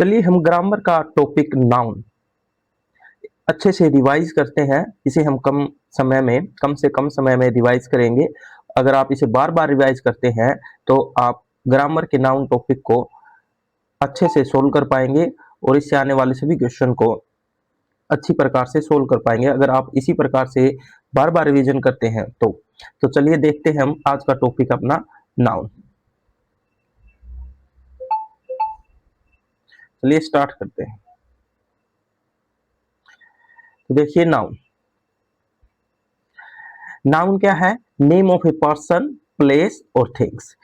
चलिए हम ग्रामर का टॉपिक नाउन अच्छे से रिवाइज करते हैं। इसे हम कम से कम समय में रिवाइज करेंगे। अगर आप इसे बार बार रिवाइज करते हैं तो आप ग्रामर के नाउन टॉपिक को अच्छे से सोल्व कर पाएंगे और इससे आने वाले सभी क्वेश्चन को अच्छी प्रकार से सोल्व कर पाएंगे अगर आप इसी प्रकार से बार बार रिवीजन करते हैं तो चलिए देखते हैं हम आज का टॉपिक अपना नाउन। चलिए स्टार्ट करते हैं। तो देखिए नाउन क्या है? Name of a person, place और थिंग्स।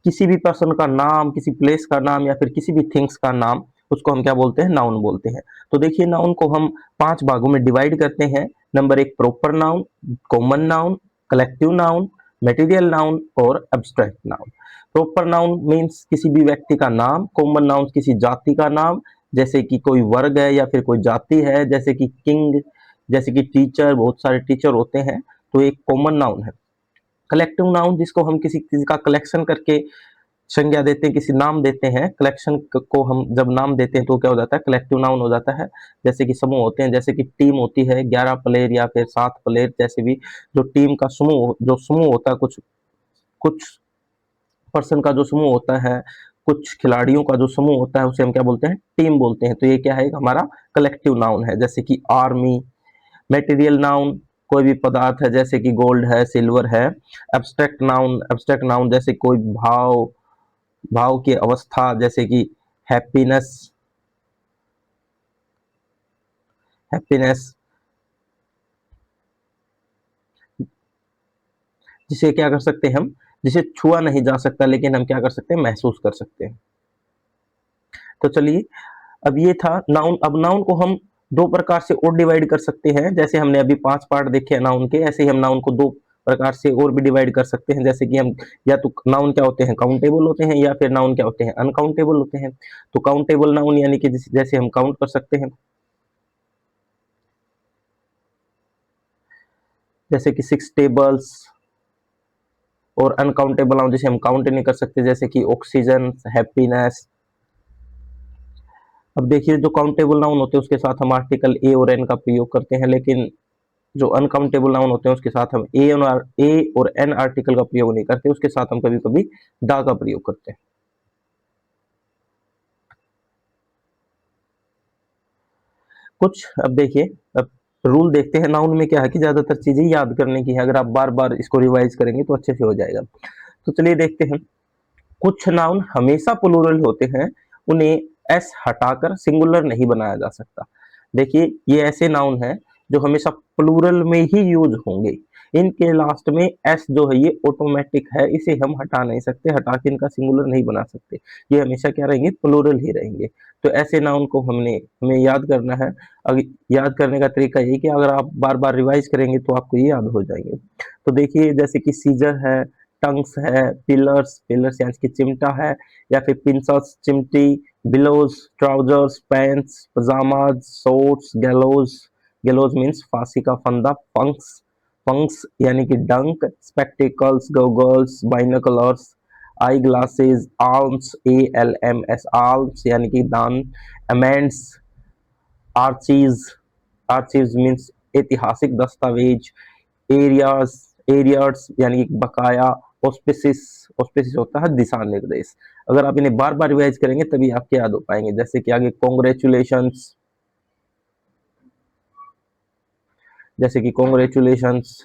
किसी भी पर्सन का नाम, किसी प्लेस का नाम या फिर किसी भी थिंग्स का नाम, उसको हम क्या बोलते हैं? नाउन बोलते हैं। तो देखिए नाउन को हम 5 भागों में डिवाइड करते हैं। Number 1 proper noun, common noun, collective noun, material noun और abstract noun. Proper noun means किसी भी व्यक्ति का नाम, कॉमन नाउन किसी जाति का नाम, जैसे कि कोई वर्ग है या फिर कोई जाति है, जैसे कि किंग, जैसे कि टीचर, बहुत सारे टीचर होते हैं, तो एक कॉमन नाउन है। कलेक्टिव नाउन जिसको हम किसी चीज का कलेक्शन करके संज्ञा देते हैं, किसी नाम देते हैं, कलेक्शन को हम जब नाम देते हैं तो क्या हो जाता है? कलेक्टिव नाउन हो जाता है। जैसे कि समूह होते हैं, जैसे कि टीम होती है 11 प्लेयर या फिर 7 प्लेयर, जैसे भी जो टीम का समूह होता है, कुछ कुछ पर्सन का जो समूह होता है, कुछ खिलाड़ियों का जो समूह होता है, उसे हम क्या बोलते हैं? टीम बोलते हैं। तो ये क्या है? हमारा कलेक्टिव नाउन है। जैसे कि आर्मी। मटेरियल नाउन कोई भी पदार्थ है, जैसे कि गोल्ड है, सिल्वर है। एब्स्ट्रैक्ट नाउन जैसे कोई भाव की अवस्था, जैसे कि हैप्पीनेस हैप्पीनेस जिसे क्या कर सकते हैं हम? जिसे छुआ नहीं जा सकता लेकिन हम क्या कर सकते हैं? महसूस कर सकते हैं। तो चलिए, अब ये था नाउन। अब नाउन को हम 2 प्रकार से और डिवाइड कर सकते हैं। जैसे हमने अभी 5 पार्ट देखे हैं नाउन के, ऐसे ही हम नाउन को 2 प्रकार से और भी डिवाइड कर सकते हैं। जैसे कि हम या तो नाउन क्या होते हैं? काउंटेबल होते हैं, या फिर नाउन क्या होते हैं? अनकाउंटेबल होते हैं। तो काउंटेबल नाउन यानी कि जैसे हम काउंट कर सकते हैं, जैसे कि 6 टेबल्स। और अनकाउंटेबल नाउन जिसे हम काउंट नहीं कर सकते, जैसे कि ऑक्सीजन, हैप्पीनेस। अब देखिए, जो काउंटेबल नाउन होते हैं उसके साथ हम आर्टिकल ए और एन का प्रयोग करते हैं, लेकिन जो अनकाउंटेबल नाउन होते हैं उसके साथ हम ए और एन आर्टिकल का प्रयोग नहीं करते, उसके साथ हम कभी कभी दा का प्रयोग करते हैं। कुछ अब देखिए, अब रूल देखते हैं। नाउन में क्या है कि ज्यादातर चीजें याद करने की है। अगर आप बार बार इसको रिवाइज करेंगे तो अच्छे से हो जाएगा। तो चलिए देखते हैं। कुछ नाउन हमेशा प्लूरल होते हैं, उन्हें एस हटाकर सिंगुलर नहीं बनाया जा सकता। देखिए, ये ऐसे नाउन हैं जो हमेशा प्लूरल में ही यूज होंगे। इनके लास्ट में एस जो है ये ऑटोमेटिक है, इसे हम हटा नहीं सकते, हटा के इनका सिंगुलर नहीं बना सकते। ये हमेशा क्या रहेंगे? प्लूरल ही रहेंगे। तो ऐसे नाउन को हमें याद करना है। अगर याद करने का तरीका यही कि अगर आप बार बार रिवाइज करेंगे तो आपको ये याद हो जाएंगे। तो देखिए, जैसे कि सीजर है, टंग्स है, पिलर्स पिलर्स यानी कि चिमटा है, या फिर पिंसल्स चिमटी, bellows trousers, pants, pyjamas, shorts, gallows. Gallows means फांसी का फंदा। पंक्स पंक्स यानी कि डंक, spectacles, goggles, binoculars, eye glasses, arms, ALMS arms यानी कि दान, अमेंड्स, आर्चीज। आर्चीज मीन्स ऐतिहासिक दस्तावेज। एरियाज एरियर्स यानी कि बकाया। ऑस्पिसिस ऑस्पिसिस होता है दिशा निर्देश। अगर आप इन्हें बार बार रिवाइज करेंगे तभी आपके याद हो पाएंगे। जैसे कि आगे कॉन्ग्रेचुलेशंस, जैसे कि कॉन्ग्रेचुलेशंस।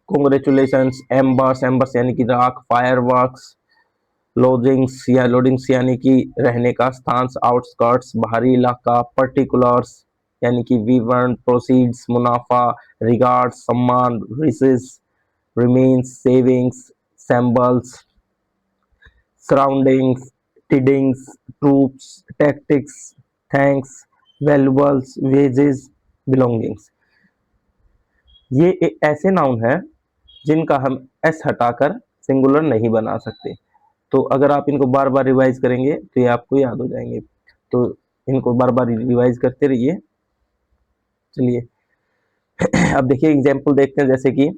कॉन्ग्रेचुलेशंस, एम्बर्स एम्बर्स यानी कि राख, फायरवर्क्स, लोडिंग्स यानी कि रहने का स्थान, आउटस्कर्ट्स बाहरी इलाका, पर्टिकुलर्स यानी कि विवरण, प्रोसीड्स मुनाफा, रिगार्ड्स सम्मान, riches remains savings, shambles, surroundings, tidings, troops, tactics, thanks, valuables, wages, belongings. ये ऐसे नाउन है जिनका हम एस हटाकर सिंगुलर नहीं बना सकते। तो अगर आप इनको बार बार रिवाइज करेंगे तो ये आपको याद हो जाएंगे। तो इनको बार बार रिवाइज करते रहिए। चलिए अब देखिए एग्जाम्पल देखते हैं। जैसे कि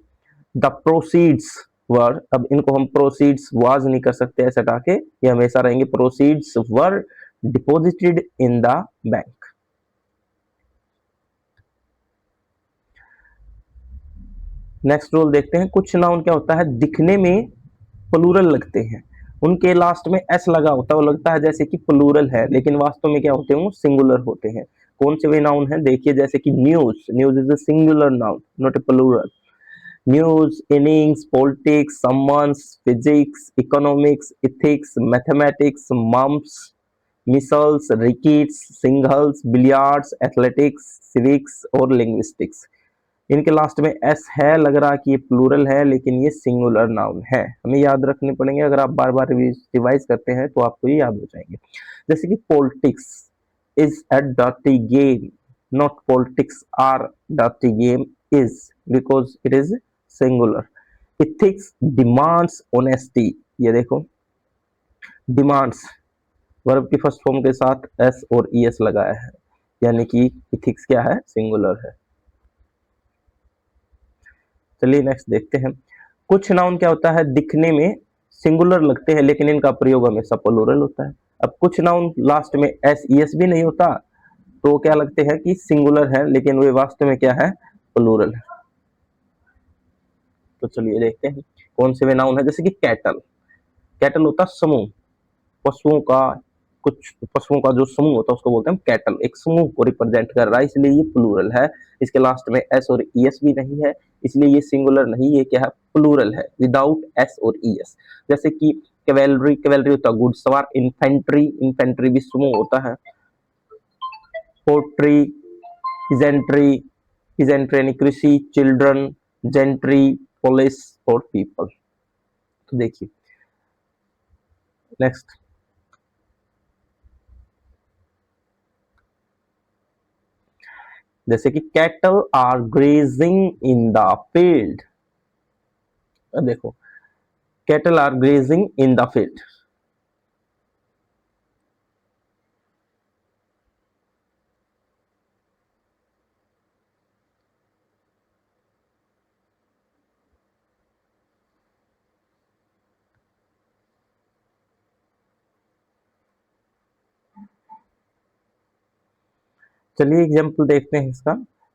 द प्रोसीड्स वर, अब इनको हम प्रोसीड्स वाज नहीं कर सकते ऐसे हटा के, ये हमेशा रहेंगे proceeds were deposited in the bank. Next rule देखते हैं, कुछ नाउन क्या होता है दिखने में प्लूरल लगते हैं, उनके लास्ट में एस लगा होता है, वो लगता है जैसे कि प्लूरल है, लेकिन वास्तव में क्या होते हैं वो सिंगुलर होते हैं। कौन से वे नाउन है देखिए, जैसे कि news, news is a singular noun not a plural. News, innings, politics, summons, physics, economics, ethics, mathematics, mumps, measles, rickets, singles, billiards, athletics, civics और लिंग्विस्टिक्स। इनके लास्ट में एस है, लग रहा है कि ये प्लूरल है लेकिन ये सिंगुलर नाउन है, हमें याद रखने पड़ेंगे, अगर आप बार बार रिवाइज करते हैं तो आपको ये याद हो जाएंगे। जैसे कि politics is a dirty game, not politics are dirty game, is because it is singular. Ethics demands honesty, ये देखो डिमांड्स वर्ब की फर्स्ट फॉर्म के साथ एस और ई एस लगाया है, यानी कि इथिक्स क्या है सिंगुलर है। चलिए नेक्स्ट देखते हैं, कुछ नाउन क्या होता है दिखने में सिंगुलर लगते हैं लेकिन इनका प्रयोग हमेशा प्लूरल होता है। अब कुछ नाउन लास्ट में एस ई एस भी नहीं होता, तो क्या लगते हैं कि सिंगुलर है लेकिन वे वास्तव में क्या है प्लूरल है। तो चलिए देखते हैं कौन से वे नाउन है, जैसे कि कैटल, कैटल होता है समूह, पशुओं का, कुछ पशुओं का जो समूह होता है उसको बोलते हैं कैटल, एक समूह को रिप्रेजेंट कर रहा है, इसलिए ये प्लूरल है। इसके लास्ट में एस और ई एस भी नहीं है, इसलिए ये सिंगुलर नहीं, ये क्या है प्लूरल है विदाउट एस और ई एस। जैसे कि कैवेलरी, कैवेलरी होता है घुड़सवार, इन्फेंट्री, इन्फेंट्री भी समूह होता है, पोट्री, पिजेंट्री, पिजेंट्री यानी कृषि, चिल्ड्रन, जेंट्री, पुलिस और पीपल। तो देखिए नेक्स्ट, जैसे कि cattle are grazing in the field, देखो cattle are grazing in the field. चलिए एग्जांपल देखते हैं इसका,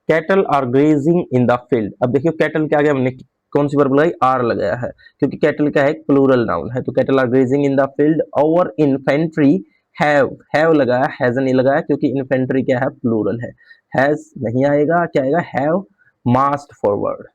cattle are grazing in the field. अब देखिए कैटल के आगे हमने कौन सी वर्ब लगाई, आर लगाया है, क्योंकि कैटल क्या है प्लूरल नाउन है, तो cattle are grazing in the field. और इन्फेंट्री हैव लगाया, हैज नहीं लगाया क्योंकि इन्फेंट्री क्या है प्लूरल है, हैज नहीं आएगा, क्या आएगा हैव मार्च्ड फॉरवर्ड।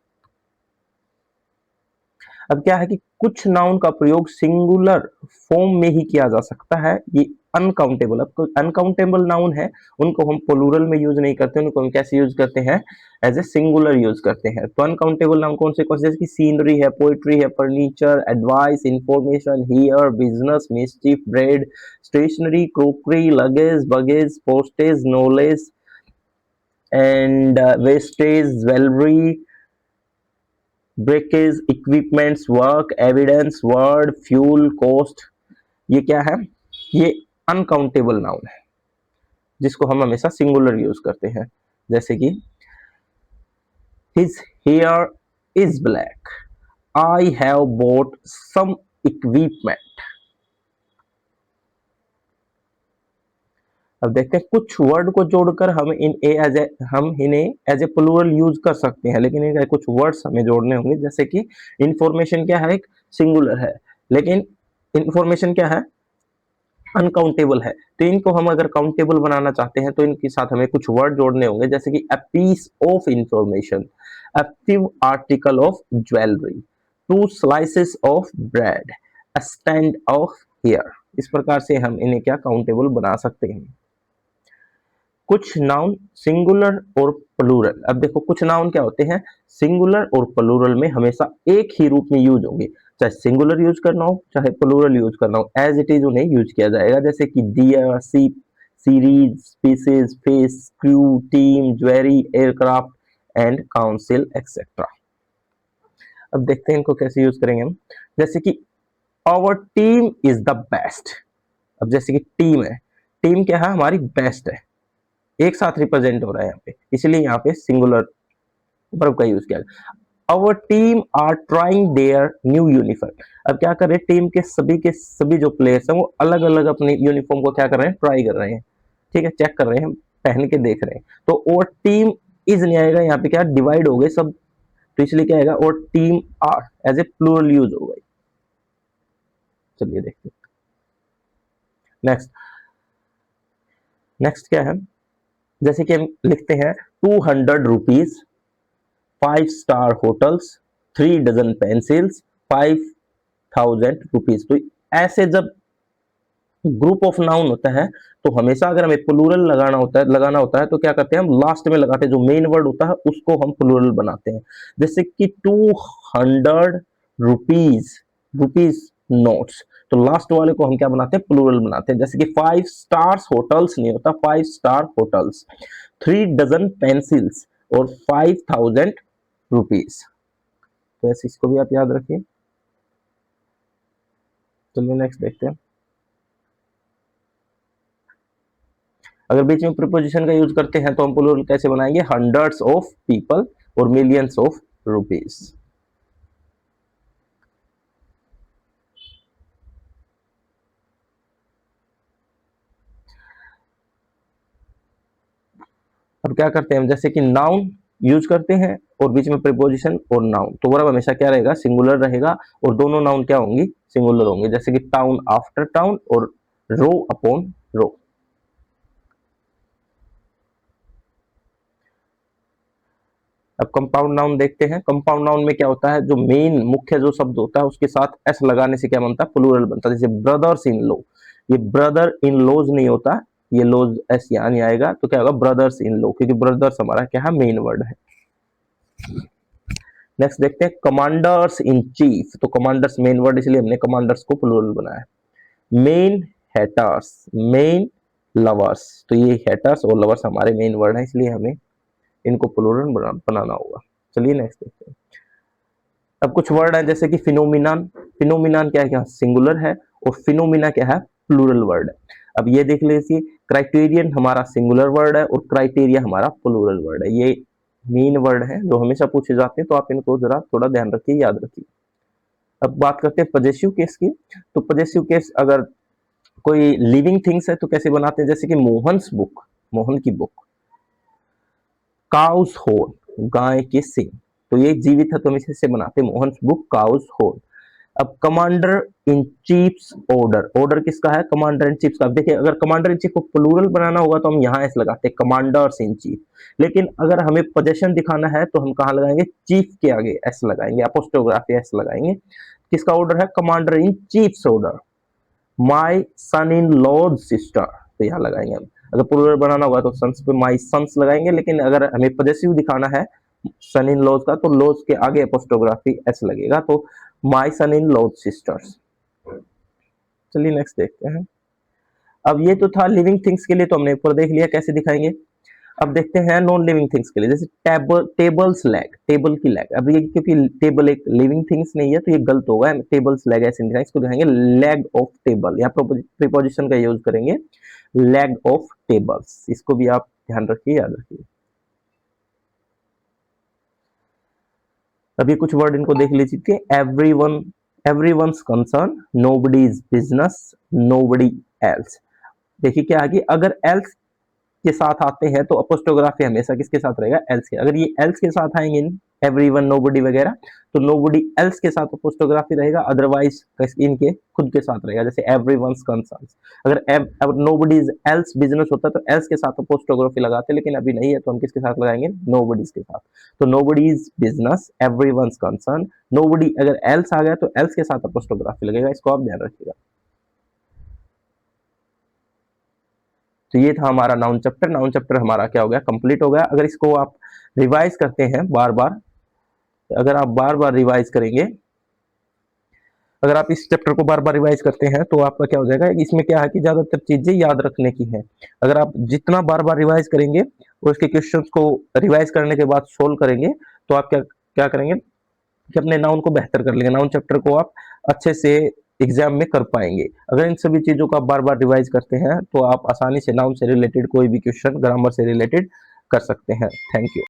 अब क्या है कि कुछ नाउन का प्रयोग सिंगुलर फॉर्म में ही किया जा सकता है, ये अनकाउंटेबल, अब अनकाउंटेबल नाउन है उनको हम प्लूरल में यूज नहीं करते, उनको हम कैसे यूज करते हैं एज ए सिंगुलर यूज करते हैं। तो अनकाउंटेबल नाउन कौन से जैसे कि सीनरी है, पोइट्री है, furniture, advice, information, hair, business, mischief, bread, stationery, crockery, luggage, baggage, postage, knowledge and wastage, jewellery, breakage, equipments, work, evidence, word, fuel, cost, ये क्या है ये अनकाउंटेबल नाउन है जिसको हम हमेशा सिंगुलर यूज करते हैं। जैसे कि his hair is black, I have bought some equipment. अब देखते हैं कुछ वर्ड को जोड़कर हम इन्हें एज ए प्लूरल यूज कर सकते हैं, लेकिन इनके कुछ वर्ड्स हमें जोड़ने होंगे। जैसे कि इंफॉर्मेशन क्या है एक सिंगुलर है, लेकिन इंफॉर्मेशन क्या है अनकाउंटेबल है, तो इनको हम अगर काउंटेबल बनाना चाहते हैं तो इनके साथ हमें कुछ वर्ड जोड़ने होंगे। जैसे कि a piece of information, a few article of jewellery, two slices of bread, a stand of hair. इस प्रकार से हम इन्हें क्या काउंटेबल बना सकते हैं। कुछ नाउन सिंगुलर और प्लूरल, अब देखो कुछ नाउन क्या होते हैं सिंगुलर और प्लूरल में हमेशा एक ही रूप में यूज होंगे, चाहे सिंगुलर यूज करना हो चाहे प्लूरल यूज करना हो, एज इट इज उन्हें यूज किया जाएगा। जैसे कि डियर, सीप, series, species, fish, crew, team, jewellery, aircraft and council etcetera. अब देखते हैं इनको कैसे यूज करेंगे हम। जैसे कि our team is the best, अब जैसे कि टीम है, टीम क्या है हमारी बेस्ट है, एक साथ रिप्रेजेंट हो रहा है यहाँ पे, इसलिए यहाँ पे सिंगुलर वर्ब का यूज किया। Our team are trying their new uniform. अब क्या कर रहे हैं, टीम के सभी जो प्लेयर्स हैं वो अलग अलग अपनी यूनिफॉर्म को क्या कर रहे हैं, ट्राई कर रहे हैं, ठीक है, चेक कर रहे हैं, पहन के देख रहे हैं। तो और टीम इज नहीं आएगा, यहाँ पे क्या डिवाइड हो गए सब, तो इसलिए क्या आएगा, और team are as a plural use हो गई। चलिए देखते हैं नेक्स्ट। नेक्स्ट क्या है, जैसे कि हम लिखते हैं 200 rupees, 5 star hotels, 3 dozen pencils, 5000 rupees. तो ऐसे जब ग्रुप ऑफ नाउन होता है तो हमेशा अगर हमें प्लूरल लगाना होता है तो क्या करते हैं, हम लास्ट में लगाते हैं, जो मेन वर्ड होता है उसको हम प्लूरल बनाते हैं। जैसे कि 200 रुपीज, रुपीज नोट्स, तो लास्ट वाले को हम क्या बनाते हैं, प्लूरल बनाते हैं। जैसे कि 5 स्टार्स होटल्स नहीं होता, 5 स्टार होटल्स, 3 डजन पेंसिल्स और 5000 रुपीज। तो ऐसे इसको भी आप याद रखिए। चलिए नेक्स्ट देखते हैं। अगर बीच में प्रीपोजिशन का यूज करते हैं तो हम प्लूरल कैसे बनाएंगे, हंड्रेड्स ऑफ पीपल और मिलियंस ऑफ रुपीज। अब क्या करते हैं, जैसे कि नाउन यूज करते हैं और बीच में प्रीपोजिशन और नाउन, तो वर्ब हमेशा क्या रहेगा, सिंगुलर रहेगा, और दोनों नाउन क्या होंगी, सिंगुलर होंगे। जैसे कि टाउन आफ्टर टाउन और रो अपॉन रो। अब कंपाउंड नाउन देखते हैं। कंपाउंड नाउन में क्या होता है, जो मेन मुख्य जो शब्द होता है उसके साथ एस लगाने से क्या बनता है, प्लूरल बनता है। जैसे ब्रदर्स इन लॉ, ये ब्रदर इन लॉज नहीं होता, ये लॉज एस यहाँ नहीं आएगा, तो क्या होगा, ब्रदर्स इन लॉ, क्योंकि ब्रदर्स हमारा क्या है, मेन वर्ड है। नेक्स्ट देखते हैं कमांडर्स इन चीफ, तो कमांडर्स मेन वर्ड इसलिए हमने कमांडर्स को प्लूरल बनाया। मेन हेटर्स, मेन लवर्स, तो ये हेटर्स और लवर्स हमारे मेन वर्ड है, इसलिए हमें इनको प्लूरल बनाना होगा। चलिए नेक्स्ट देखते हैं। अब कुछ वर्ड है जैसे कि फिनोमिनन, फिनोमिनन क्या है, क्या सिंगुलर है, और फिनोमिना क्या है, प्लूरल वर्ड है। अब ये देख लीजिए, क्राइटेरियन हमारा सिंगुलर वर्ड है और क्राइटेरिया हमारा प्लूरल वर्ड है। ये मेन वर्ड है जो हमेशा पूछे जाते हैं, तो आप इनको जरा थोड़ा ध्यान रखिए, याद रखिए। अब बात करते हैं पजेसिव केस की। तो पजेसिव केस अगर कोई लिविंग थिंग्स है तो कैसे बनाते हैं, जैसे कि मोहन्स बुक, मोहन की बुक, काउस होर्न, गाय के सिंग, तो ये जीवित है तो हम इसे बनाते हैं मोहन्स बुक काउस होर्न। अब commander in chiefs order, order किसका है, कमांडर इन चीफ का। देखिए अगर कमांडर इन चीफ को प्लूरल बनाना होगा तो हम यहाँ एस लगाते हैं, कमांडर्स इन चीफ। लेकिन अगर हमें पोजीशन दिखाना है तो हम कहाँ लगाएंगे, चीफ के आगे एस लगाएंगे, अपोस्ट्रोग्राफी एस लगाएंगे। किसका ऑर्डर है, commander in chiefs order, my son in Lord sister, तो यहाँ लगाएंगे हम। अगर प्लूरल बनाना होगा तो सन्स पे माय सन्स लगाएंगे, लेकिन अगर हमें पॉजेसिव दिखाना है सन इन लॉज का तो लॉज के आगे अपोस्ट्रोग्राफी एस लगेगा, तो my son in Lord sisters. चलिए नेक्स्ट देखते हैं। अब ये तो था लिविंग थिंग्स के लिए, तो हमने ऊपर देख लिया कैसे दिखाएंगे। अब देखते हैं नॉन लिविंग थिंग्स के लिए, जैसे टेबल्स लैग, टेबल की लैग। अब ये क्योंकि टेबल एक लिविंग थिंग्स नहीं है तो ये गलत होगा, टेबल्स लैग ऐसे नहीं, इसको दिखाएंगे लैग ऑफ टेबल, या प्रीपोजिशन का यूज करेंगे, लैग ऑफ टेबल्स। इसको भी आप ध्यान रखिए, याद रखिए। अभी कुछ वर्ड इनको देख लीजिए, everyone, everyone's concern, nobody's business, nobody else. देखिए क्या है कि अगर एल्स के साथ आते हैं तो अपोस्ट्रोग्राफी हमेशा किसके साथ रहेगा, एल्स के। अगर ये एल्स के साथ आएंगे, एवरीवन, नोबडी वगैरह, तो नोबडी एल्स के साथ अपोस्ट्रोग्राफी रहेगा, अदरवाइज इनके खुद के साथ रहेगा, जैसे एवरीवन्स कंसर्न्स। अगर नोबडी एल्स बिजनेस होता तो एल्स के साथ अपोस्ट्रोग्राफी लगाते, लेकिन अभी नहीं है तो हम किसके साथ लगाएंगे, नोबडीज के साथ। तो nobody's business, everyone's concern, nobody, अगर एल्स आ गया तो एल्स के साथ अपोस्ट्रोग्राफी लगेगा, इसको आप ध्यान रखिएगा। तो ये था हमारा नाउन चैप्टर। नाउन चैप्टर हमारा क्या हो गया, कंप्लीट हो गया। अगर इसको आप रिवाइज करते हैं बार बार, अगर आप बार बार रिवाइज करेंगे, अगर आप इस चैप्टर को बार बार रिवाइज करते हैं तो आपका क्या हो जाएगा, इसमें क्या है कि ज्यादातर चीजें याद रखने की है। अगर आप जितना बार बार रिवाइज करेंगे और उसके क्वेश्चंस को रिवाइज करने के बाद सोल्व करेंगे तो आप क्या क्या करेंगे कि अपने नाउन को बेहतर कर लेंगे, नाउन चैप्टर को आप अच्छे से एग्जाम में कर पाएंगे। अगर इन सभी चीजों को आप बार बार रिवाइज करते हैं तो आप आसानी से नाउन से रिलेटेड कोई भी क्वेश्चन, ग्रामर से रिलेटेड कर सकते हैं। Thank you.